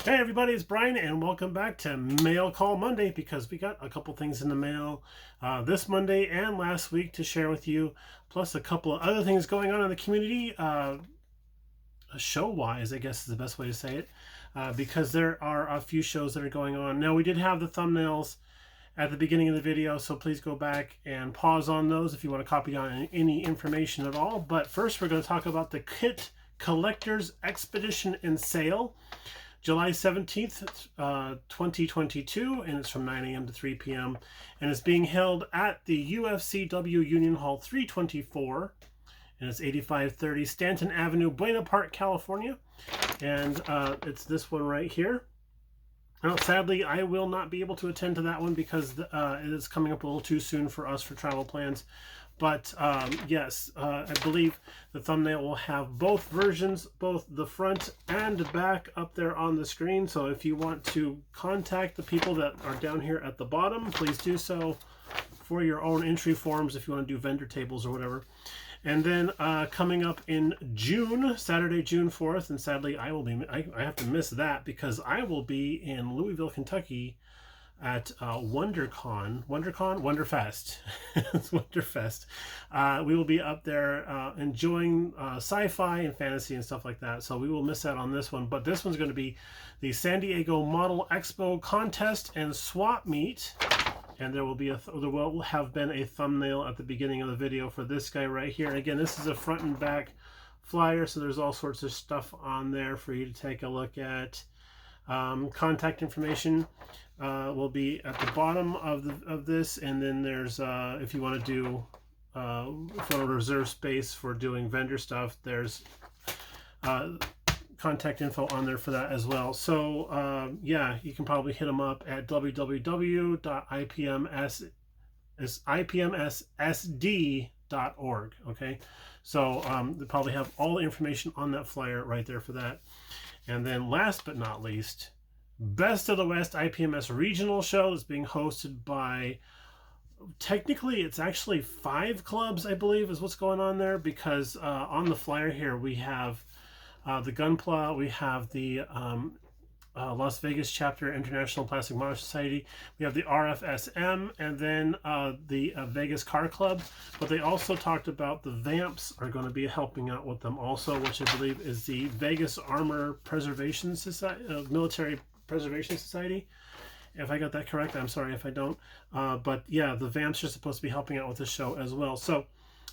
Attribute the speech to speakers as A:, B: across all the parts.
A: Hey everybody, it's Brian and welcome back to Mail Call Monday because we got a couple things in the mail this Monday and last week to share with you, plus a couple of other things going on in the community, show-wise, I guess is the best way to say it, because there are a few shows that are going on. Now, we did have the thumbnails at the beginning of the video, so please go back and pause on those if you want to copy down any information at all. But first, we're going to talk about the Kit Collector's Expedition and Sale. July 17th, 2022, and it's from 9 a.m. to 3 p.m. And it's being held at the UFCW Union Hall 324, and it's 8530 Stanton Avenue, Buena Park, California. And it's this one right here. Now, sadly, I will not be able to attend to that one because it is coming up a little too soon for us for travel plans. But yes, I believe the thumbnail will have both versions, both the front and back up there on the screen. So if you want to contact the people that are down here at the bottom, please do so for your own entry forms if you want to do vendor tables or whatever. And then coming up in June, Saturday, June 4th, and sadly I have to miss that because I will be in Louisville, Kentucky at Wonderfest. It's Wonderfest. We will be up there enjoying sci-fi and fantasy and stuff like that. So we will miss out on this one. But this one's going to be the San Diego Model Expo contest and swap meet. And there will have been a thumbnail at the beginning of the video for this guy right here. And again, this is a front and back flyer, so there's all sorts of stuff on there for you to take a look at. Contact information will be at the bottom of this, and then there's if you want to do for a reserve space for doing vendor stuff, there's contact info on there for that as well. So yeah, you can probably hit them up at www.ipmssd.org. Okay, so they probably have all the information on that flyer right there for that. And then last but not least, Best of the West IPMS Regional Show is being hosted by, technically it's actually 5 clubs, I believe is what's going on there, because on the flyer here we have the Gunpla, we have the Las Vegas Chapter International Plastic Model Society, we have the RFSM, and then the Vegas Car Club. But they also talked about the Vamps are going to be helping out with them also, which I believe is the Vegas Armor Preservation Society, Military Preservation Society. If I got that correct, I'm sorry if I don't. But yeah, the Vamps are supposed to be helping out with this show as well. So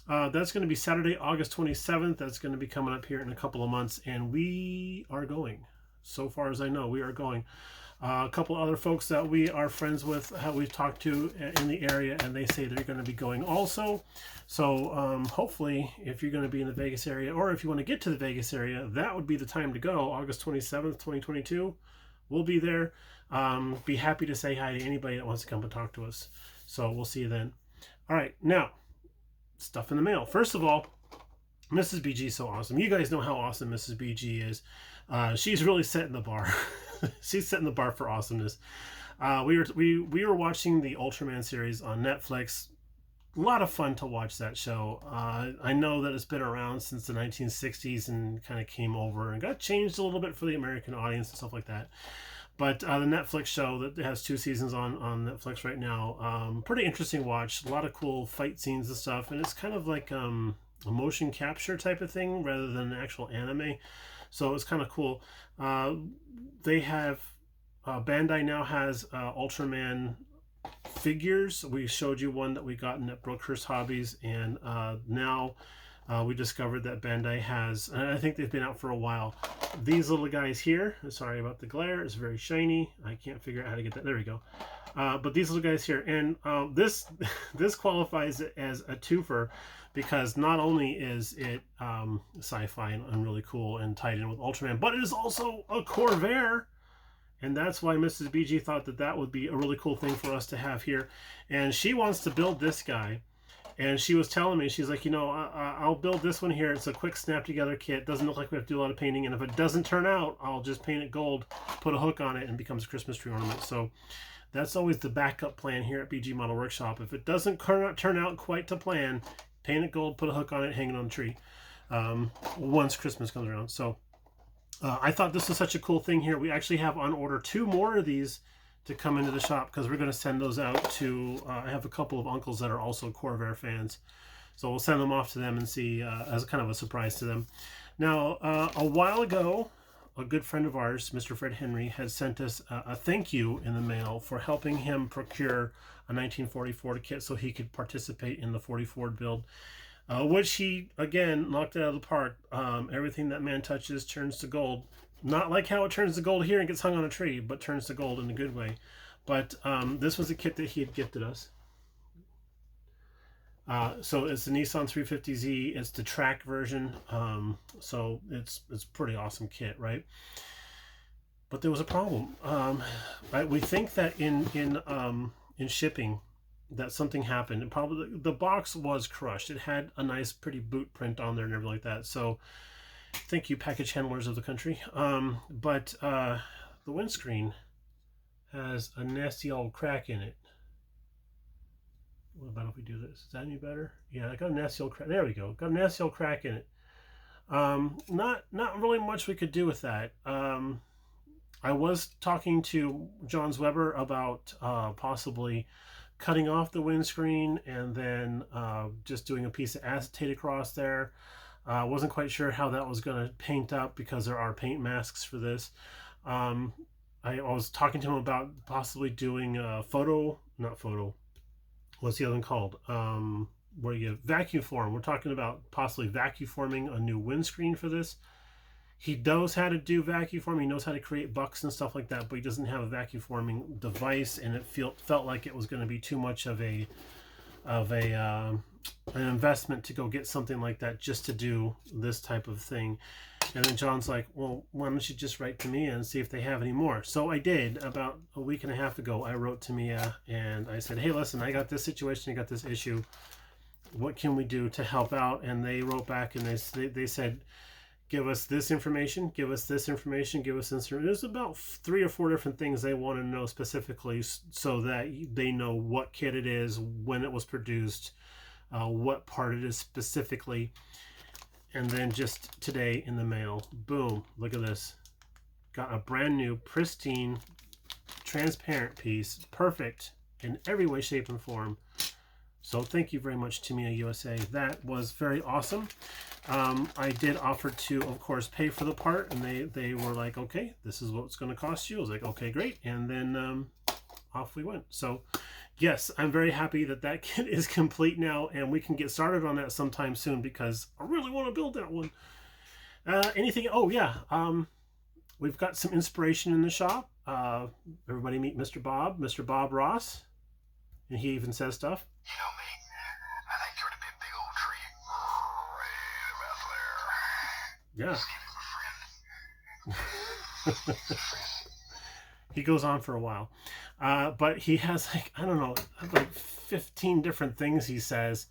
A: that's going to be Saturday, August 27th. That's going to be coming up here in a couple of months, and we are going. So far as I know, we are going. A couple other folks that we are friends with, we've talked to in the area, and they say they're going to be going also. So hopefully, if you're going to be in the Vegas area, or if you want to get to the Vegas area, that would be the time to go. August 27th, 2022. We'll be there. Be happy to say hi to anybody that wants to come and talk to us. So we'll see you then. All right, now, stuff in the mail. First of all, Mrs. BG is so awesome. You guys know how awesome Mrs. BG is. She's really setting the bar. She's setting the bar for awesomeness. We were watching the Ultraman series on Netflix. A lot of fun to watch that show. I know that it's been around since the 1960s and kind of came over and got changed a little bit for the American audience and stuff like that. But the Netflix show that has 2 seasons on Netflix right now, pretty interesting watch. A lot of cool fight scenes and stuff, and it's kind of like a motion capture type of thing rather than an actual anime. So it's kind of cool. They have Bandai now has Ultraman figures. We showed you one that we got at Brookhurst Hobbies, and now we discovered that Bandai has, and I think they've been out for a while, these little guys here. Sorry about the glare, it's very shiny. I can't figure out how to get that. There we go. But these little guys here, and this qualifies as a twofer, because not only is it sci-fi and really cool and tied in with Ultraman, but it is also a Corvair. And that's why Mrs. BG thought that that would be a really cool thing for us to have here. And she wants to build this guy. And she was telling me, she's like, you know, I'll build this one here. It's a quick snap together kit. Doesn't look like we have to do a lot of painting. And if it doesn't turn out, I'll just paint it gold, put a hook on it, and it becomes a Christmas tree ornament. So that's always the backup plan here at BG Model Workshop. If it doesn't turn out quite to plan, paint it gold, put a hook on it, hang it on the tree once Christmas comes around. So I thought this was such a cool thing here. We actually have on order 2 more of these to come into the shop because we're going to send those out to, I have a couple of uncles that are also Corvair fans. So we'll send them off to them and see as kind of a surprise to them. Now, a while ago, a good friend of ours, Mr. Fred Henry, had sent us a thank you in the mail for helping him procure a 1940 Ford kit so he could participate in the 40 Ford build. Which he, again, knocked it out of the park. Everything that man touches turns to gold. Not like how it turns to gold here and gets hung on a tree, but turns to gold in a good way. But this was a kit that he had gifted us. So it's the Nissan 350Z. It's the track version. So it's pretty awesome kit, right? But there was a problem. We think that in shipping, that something happened, and probably the box was crushed. It had a nice pretty boot print on there and everything like that, so thank you, package handlers of the country. But the windscreen has a nasty old crack in it. What about if we do this? Is that any better? Yeah, I got a nasty old crack. There we go. Got a nasty old crack in it. Not really much we could do with that. I was talking to Johns Weber about possibly cutting off the windscreen and then just doing a piece of acetate across there. Wasn't quite sure how that was going to paint up because there are paint masks for this. I was talking to him about possibly doing what's the other one called? Where you vacuum form. We're talking about possibly vacuum forming a new windscreen for this. He knows how to do vacuum forming. He knows how to create bucks and stuff like that, but he doesn't have a vacuum forming device, and it felt like it was going to be too much of an investment to go get something like that just to do this type of thing. And then John's like, well, why don't you just write Tamiya and see if they have any more? So I did. About a week and a half ago, I wrote Tamiya and I said, hey, listen, I got this situation, I got this issue. What can we do to help out? And they wrote back and they said, give us this information, give us this information, give us this information. There's about 3 or 4 different things they want to know specifically so that they know what kit it is, when it was produced, what part it is specifically. And then just today in the mail, boom, look at this. Got a brand new, pristine, transparent piece, perfect in every way, shape, and form. So thank you very much, Tamiya USA. That was very awesome. I did offer to, of course, pay for the part, and they were like, okay, this is what it's going to cost you. I was like, okay, great. And then off we went. So yes, I'm very happy that that kit is complete now, and we can get started on that sometime soon because I really want to build that one. Anything? Oh yeah, we've got some inspiration in the shop. Everybody meet Mr. Bob Ross, and he even says stuff.
B: You know me, I think you're the big old tree right about there.
A: Yeah. He goes on for a while. But he has like, I don't know, like 15 different things he says.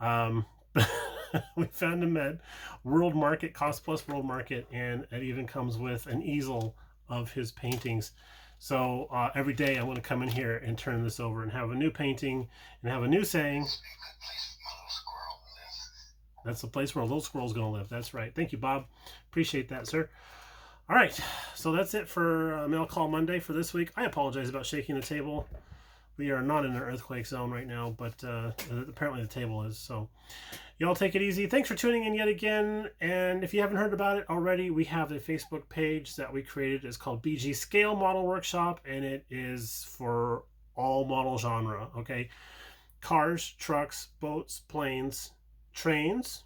A: We found him at World Market, Cost Plus World Market, and it even comes with an easel of his paintings. So every day I want to come in here and turn this over and have a new painting and have a new saying. That's the place where a little squirrel's going to live. That's right. Thank you, Bob. Appreciate that, sir. All right. So that's it for Mail Call Monday for this week. I apologize about shaking the table. We are not in an earthquake zone right now, but apparently the table is. So y'all take it easy. Thanks for tuning in yet again. And if you haven't heard about it already, we have a Facebook page that we created. It's called BG Scale Model Workshop, and it is for all model genre, okay? Cars, trucks, boats, planes, trains,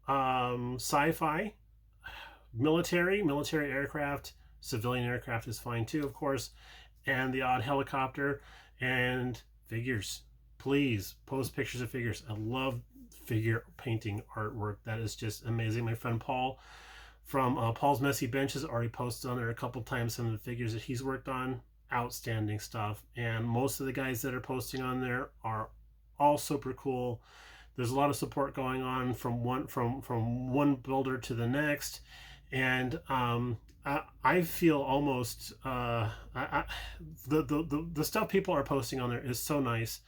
A: sci-fi, military aircraft, civilian aircraft is fine too, of course, and the odd helicopter, and figures. Please post pictures of figures. I love figure painting artwork. That is just amazing. My friend Paul from Paul's Messy Bench has already posted on there a couple times some of the figures that he's worked on. Outstanding stuff. And most of the guys that are posting on there are all super cool. There's a lot of support going on from one builder to the next, and I feel almost the stuff people are posting on there is so nice.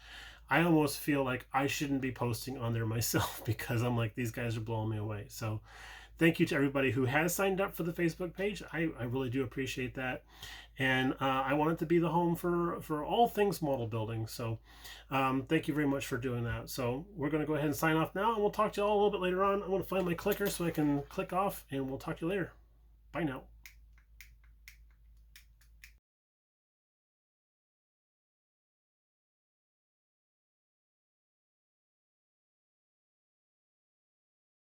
A: I almost feel like I shouldn't be posting on there myself because I'm like, these guys are blowing me away. So thank you to everybody who has signed up for the Facebook page. I really do appreciate that. And I want it to be the home for all things model building. So thank you very much for doing that. So we're going to go ahead and sign off now, and we'll talk to you all a little bit later on. I'm going to find my clicker so I can click off, and we'll talk to you later. Bye now.